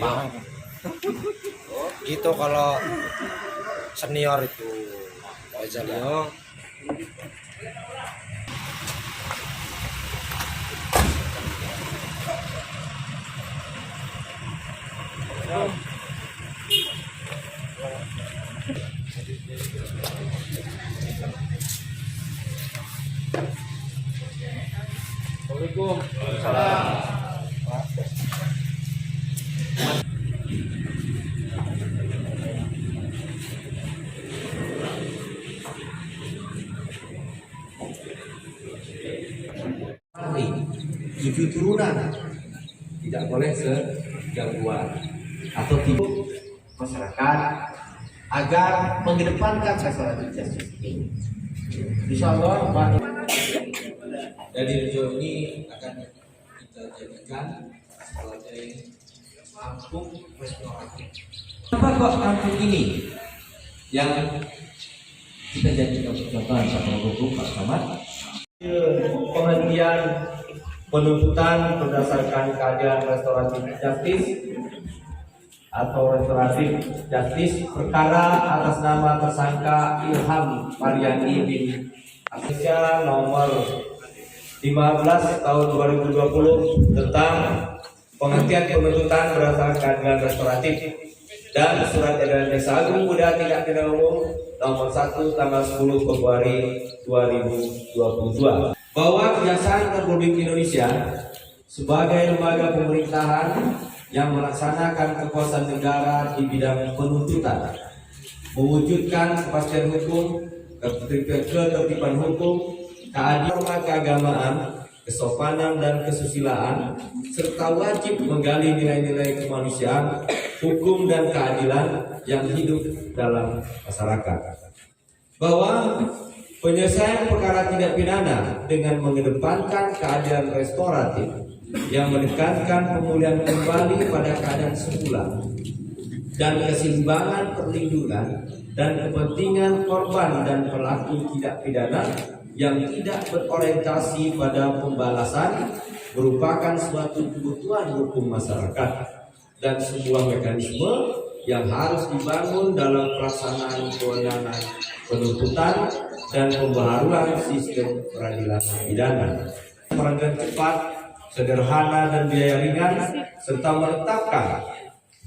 Bang. Gitu kalau senior itu Faisal ya. Assalamualaikum. Tujuh turunan tidak boleh segangguan atau tidur masyarakat agar mengedepankan restoratif justice ini. Insya Allah dari rejo ini akan kita jadikan sebagai kampung restoratif. Kenapa kok kampung ini yang kita jadikan contoh sama hukum Pak Samad? Penghentian penuntutan berdasarkan keadilan restoratif justice atau restoratif justice perkara atas nama tersangka Ilham Maryani bin Indonesia nomor 15 tahun 2020 tentang penghentian penuntutan berdasarkan keadilan restoratif dan surat edaran Jaksa Agung Muda Tindak Pidana Umum nomor 1 tanggal 10 Februari 2022 bahwa Kejaksaan Republik Indonesia sebagai lembaga pemerintahan yang melaksanakan kekuasaan negara di bidang penuntutan, mewujudkan kepastian hukum, ketertiban hukum, keadilan keagamaan, kesopanan dan kesusilaan, serta wajib menggali nilai-nilai kemanusiaan, hukum dan keadilan yang hidup dalam masyarakat. Bahwa penyelesaian perkara tindak pidana dengan mengedepankan keadilan restoratif yang menekankan pemulihan kembali pada keadaan semula dan keseimbangan perlindungan dan kepentingan korban dan pelaku tindak pidana yang tidak berorientasi pada pembalasan merupakan suatu kebutuhan hukum masyarakat dan sebuah mekanisme yang harus dibangun dalam pelaksanaan kewenangan penuntutan dan pembaharuan sistem peradilan pidana. Peradilan cepat, sederhana dan biaya ringan, serta menetapkan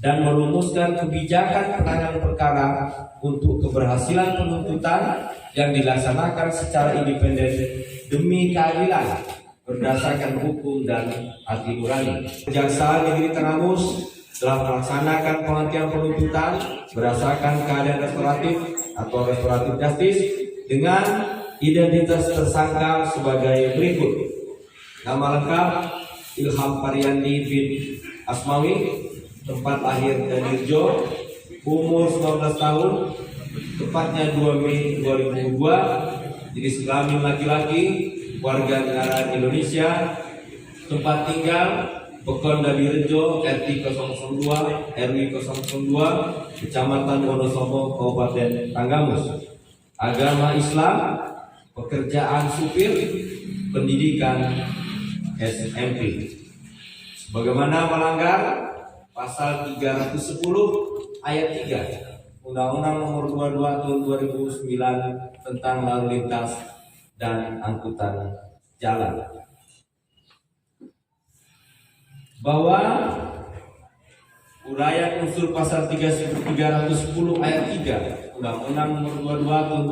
dan merumuskan kebijakan penanganan perkara untuk keberhasilan penuntutan yang dilaksanakan secara independen demi keadilan berdasarkan hukum dan hati nurani. Kejaksaan Negeri Tenggamus telah melaksanakan penghentian penuntutan berdasarkan keadilan restoratif atau restoratif justice dengan identitas tersangka sebagai berikut. Nama lengkap Ilham Maryani bin Asmawi, tempat lahir Danirjo, umur 19 tahun, tepatnya 2 Mei 2002, jenis kelamin laki-laki, warga negara Indonesia, tempat tinggal Pekon Danirjo, RT 002, RW 002, Kecamatan Wonosobo, Kabupaten Tanggamus. Agama Islam, pekerjaan supir, pendidikan SMP. Sebagaimana melanggar pasal 310 ayat 3 Undang-Undang Nomor 22 Tahun 2009 tentang lalu lintas dan angkutan jalan. Bahwa uraian unsur pasal 310 ayat 3 Undang-Undang Nomor 22 Tahun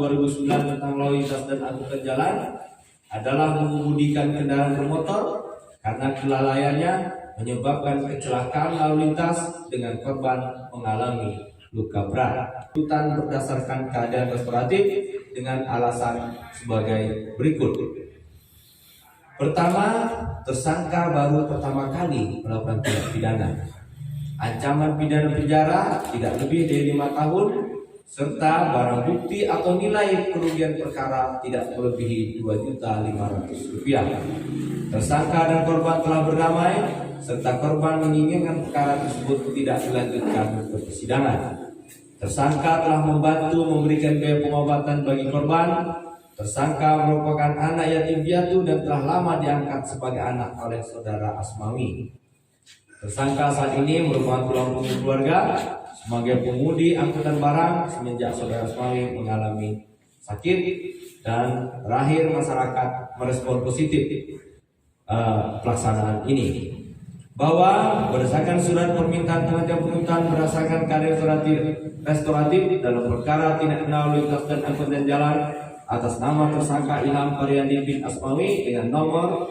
2009 tentang lalu lintas dan angkutan jalan adalah mengemudikan kendaraan bermotor karena kelalaiannya menyebabkan kecelakaan lalu lintas dengan korban mengalami luka berat. Tuntutan berdasarkan keadaan restoratif dengan alasan sebagai berikut. Pertama, tersangka baru pertama kali melakukan tindak pidana. Ancaman pidana penjara tidak lebih dari 5 tahun serta barang bukti atau nilai kerugian perkara tidak melebihi Rp2.500.000. Tersangka dan korban telah berdamai serta korban menginginkan perkara tersebut tidak dilanjutkan ke persidangan. Tersangka telah membantu memberikan biaya pengobatan bagi korban. Tersangka merupakan anak yatim piatu dan telah lama diangkat sebagai anak oleh saudara Asmawi. Tersangka saat ini merupakan tulang punggung keluarga sebagai pengemudi angkutan barang semenjak saudara Asmawi mengalami sakit, dan terakhir masyarakat merespon positif pelaksanaan ini, bahwa berdasarkan surat permintaan pengajuan penuntutan berdasarkan keadaan restoratif dalam perkara tindak pidana lalu lintas dan angkutan jalan atas nama tersangka Ilham Faryandi bin Asmawi dengan nomor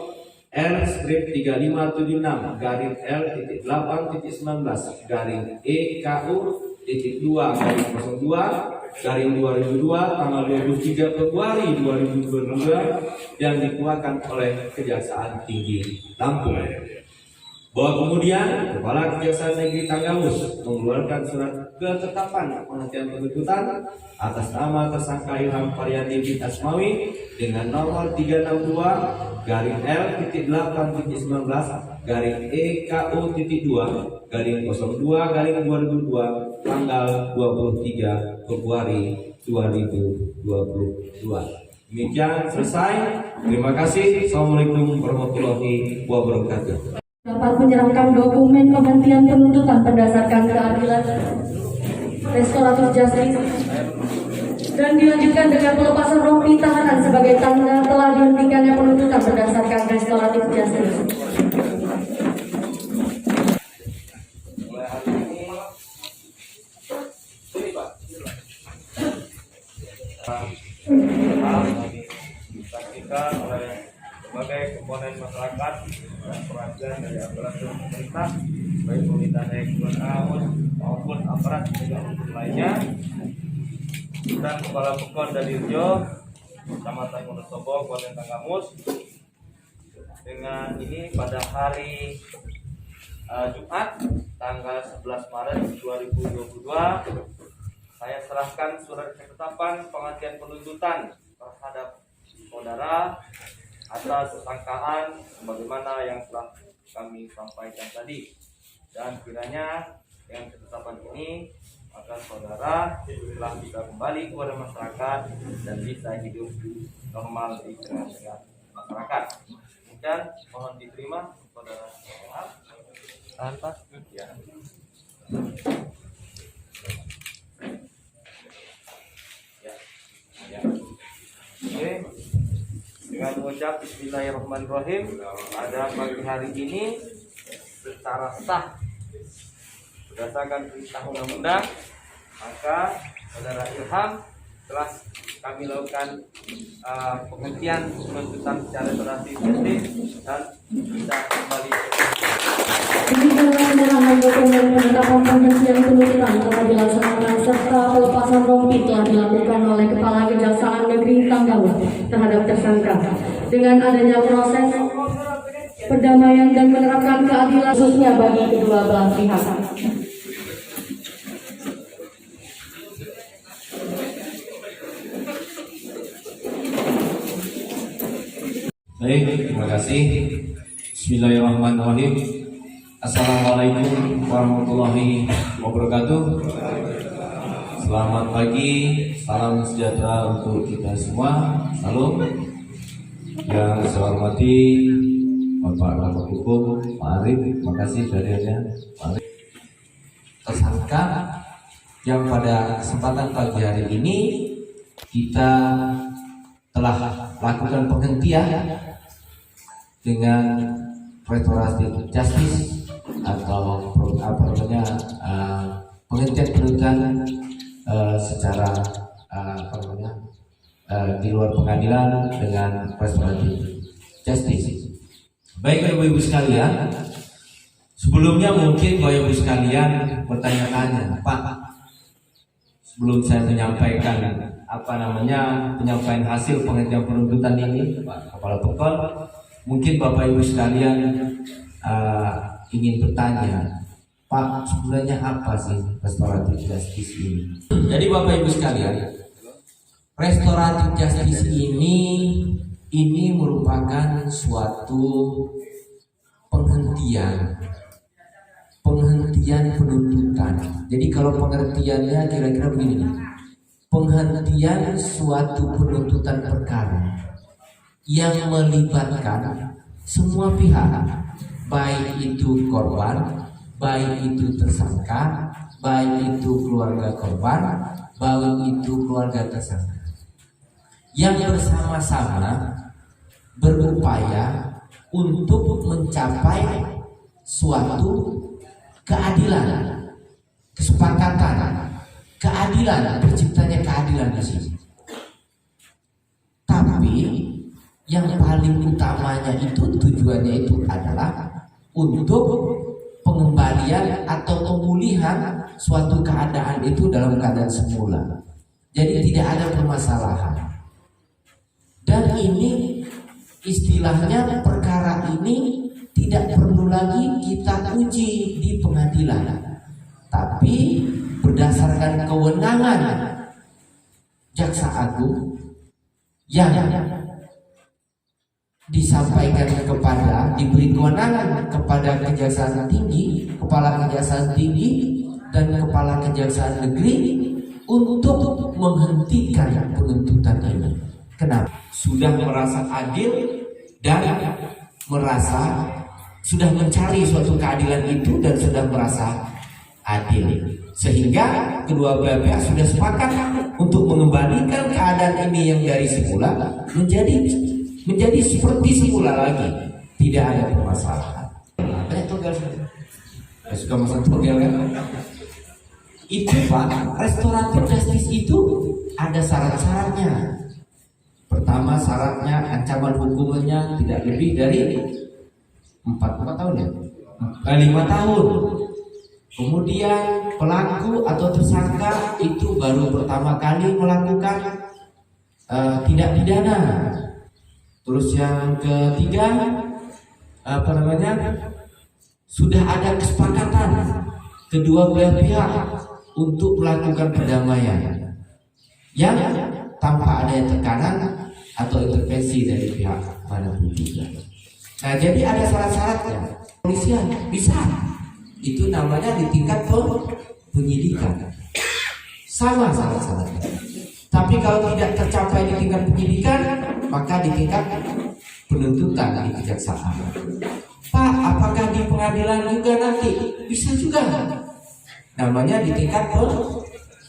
R-3576 garing L.8.19 garing EKU.2/02 garing 2002 tanggal 23 Februari 2022 yang dikeluarkan oleh Kejaksaan Tinggi Lampung. Bahwa kemudian Kepala Kejaksaan Negeri Tanggamus mengeluarkan surat ketetapan penghentian penuntutan atas nama tersangka Ilham Faryandi bin Asmawi dengan nomor 362 garing L.8.19 garing EKU.2 garing 02 garing 2002 tanggal 23 Februari 2022. Demikian selesai. Terima kasih. Assalamualaikum warahmatullahi wabarakatuh. Dapat menyerahkan dokumen penghentian penuntutan berdasarkan keadilan restoratif justice dan dilanjutkan dengan pelepasan rompi tahanan sebagai tanda telah dihentikannya penuntutan berdasarkan restoratif justice. Disaksikan oleh berbagai komponen masyarakat dan perwakilan dari aparat pemerintah, baik pemerintah ekonomi maupun aparat penegak hukum lainnya, dan Kepala Pekon dari Rio, Kecamatan Wonosobo, Kabupaten Tanggamus. Dengan ini pada hari Jumat tanggal 11 Maret 2022 saya serahkan surat ketetapan penghentian penuntutan terhadap saudara atas sangkaan sebagaimana yang telah kami sampaikan tadi, dan kiranya dengan ketetapan ini maka saudara telah bisa kembali kepada masyarakat dan bisa hidup normal di tengah-tengah masyarakat. Dan mohon diterima saudara. Tahan Pak. Ya. Ya. Oke. Dengan mengucap Bismillahirrahmanirrahim, pada pagi hari ini secara sah berdasarkan perintah undang-undang, maka saudara Ilham telah kami lakukan penghentian penuntutan secara restoratif dan bisa kembali. Demikianlah penyerahan dokumen penetapan penghentian penuntutan telah dilaksanakan serta pelepasan rompi telah dilakukan oleh Kepala Kejaksaan Negeri Tanggamus terhadap tersangka. Dengan adanya proses perdamaian dan menerapkan keadilan khususnya bagi kedua belah pihak. Baik, terima kasih. Bismillahirrahmanirrahim. Assalamualaikum warahmatullahi wabarakatuh. Selamat pagi, salam sejahtera untuk kita semua. Salam. Yang saya hormati Bapak Kabak Hukum Pak Arif, terima kasih hadirnya Pak Arif. Tersangka yang pada kesempatan pagi hari ini kita telah lakukan penghentian dengan restoratif justice atau penghentian penuntutan secara di luar pengadilan dengan restoratif justice. Baik Bapak Ibu sekalian, sebelumnya mungkin Bapak Ibu sekalian bertanya-tanya, Pak, sebelum saya menyampaikan penyampaian hasil penghentian penuntutan ini, Pak Kepala Pekon, mungkin Bapak Ibu sekalian ingin bertanya, Pak, sebenarnya apa sih restoratif justice ini? Jadi Bapak Ibu sekalian, restoratif justice ini merupakan suatu penghentian penuntutan. Jadi kalau pengertiannya kira-kira begini, penghentian suatu penuntutan perkara yang melibatkan semua pihak, baik itu korban, baik itu tersangka, baik itu keluarga korban, baik itu keluarga tersangka, yang bersama-sama berupaya untuk mencapai suatu keadilan, kesepakatan, keadilan, terciptanya keadilan di sini. Tapi yang paling utamanya itu tujuannya itu adalah untuk pengembalian atau pemulihan suatu keadaan itu dalam keadaan semula. Jadi tidak ada permasalahan. Dan ini istilahnya perkara ini tidak perlu lagi kita uji di pengadilan, tapi berdasarkan kewenangan Jaksa Agung yang disampaikan diberi kewenangan kepada Kejaksaan Tinggi, Kepala Kejaksaan Tinggi dan Kepala Kejaksaan Negeri untuk menghentikan penuntutan ini. Kenapa? Sudah merasa adil dan merasa sudah mencari suatu keadilan itu dan sudah merasa adil, sehingga kedua belah pihak sudah sepakat untuk mengembalikan keadaan ini yang dari semula menjadi seperti semula lagi, tidak ada permasalahan. Banyak togel, suka masak togel kan? Itu Pak, restoratif justice itu ada syarat-syaratnya. Pertama, syaratnya ancaman hukumannya tidak lebih dari 4 tahun ya, 5 tahun. Kemudian pelaku atau tersangka itu baru pertama kali melakukan tindak pidana. Terus yang ketiga, sudah ada kesepakatan kedua belah pihak untuk melakukan perdamaian yang tanpa ada tekanan atau intervensi dari pihak manapun juga. Nah, jadi ada syarat-syaratnya. Polisian bisa, itu namanya di tingkat penyidikan, sama syarat-syaratnya. Tapi kalau tidak tercapai di tingkat penyidikan, maka di tingkat penuntutan di kejaksaan. Pak, apakah di pengadilan juga nanti? Bisa juga. Namanya di tingkat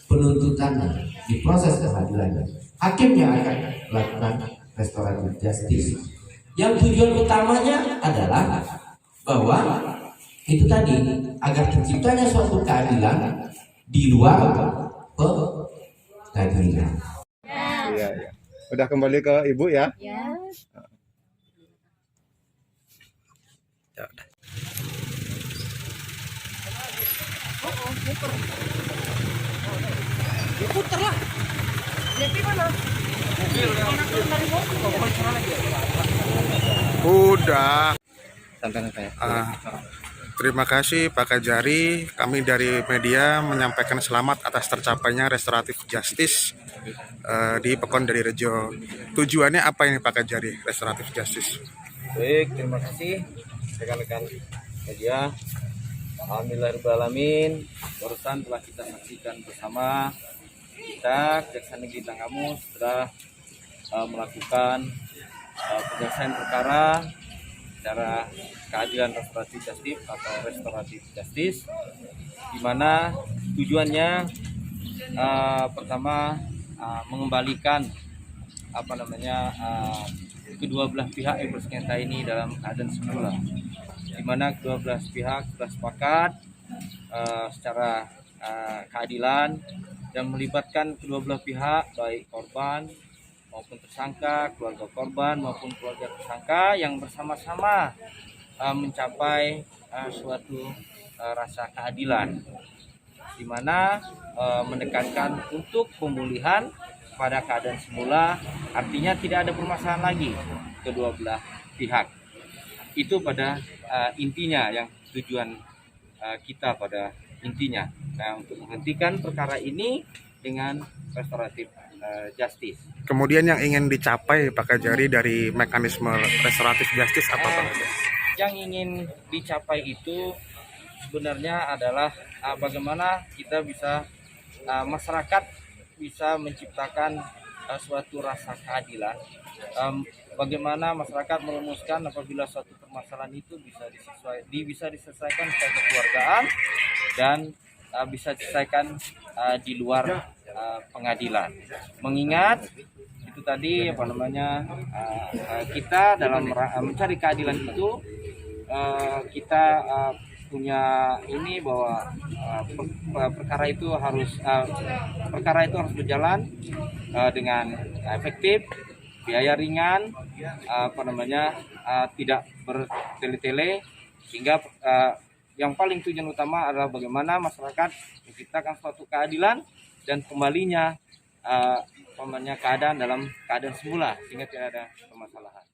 penuntutan, di proses pengadilan. Hakimnya akan melakukan restoratif justice. Yang tujuan utamanya adalah bahwa itu tadi, agar terciptanya suatu keadilan di luar pengadilan. Iya, iya. Udah kembali ke Ibu ya? Ya. Ya udah. Diputer lah. Jadi mana? Udah. Terima kasih Pak Kajari. Kami dari media menyampaikan selamat atas tercapainya restoratif justice di Pekon dari Rejo. Tujuannya apa ini Pak Kajari, restoratif justice? Baik, terima kasih rekan-rekan media. Alhamdulillahirrahmanirrahim. Barusan telah kita saksikan bersama, kita Kejaksaan Negeri Tanggamus sudah melakukan penyelesaian perkara secara keadilan restoratif justice atau restoratif justice, di mana tujuannya pertama mengembalikan kedua belah pihak yang bersengketa ini dalam keadaan semula, di mana kedua belah pihak sudah sepakat secara keadilan dan melibatkan kedua belah pihak, baik korban maupun tersangka, keluarga korban maupun keluarga tersangka, yang bersama-sama mencapai suatu rasa keadilan, di mana menekankan untuk pemulihan pada keadaan semula, artinya tidak ada permasalahan lagi kedua belah pihak. Itu pada intinya, yang tujuan kita pada intinya. Nah, untuk menghentikan perkara ini dengan restoratif justice. Kemudian yang ingin dicapai Pak Kajari dari mekanisme restoratif justice apa Pak? Yang ingin dicapai itu sebenarnya adalah bagaimana kita bisa masyarakat bisa menciptakan suatu rasa keadilan bagaimana masyarakat merumuskan apabila suatu permasalahan itu bisa diselesaikan secara kekeluargaan dan bisa diselesaikan di luar pengadilan. Mengingat itu tadi kita dalam mencari keadilan itu kita punya ini bahwa perkara itu harus berjalan dengan efektif, biaya ringan, tidak bertele-tele, sehingga yang paling tujuan utama adalah bagaimana masyarakat menciptakan suatu keadilan dan kembalinya keadaan dalam keadaan semula sehingga tidak ada permasalahan.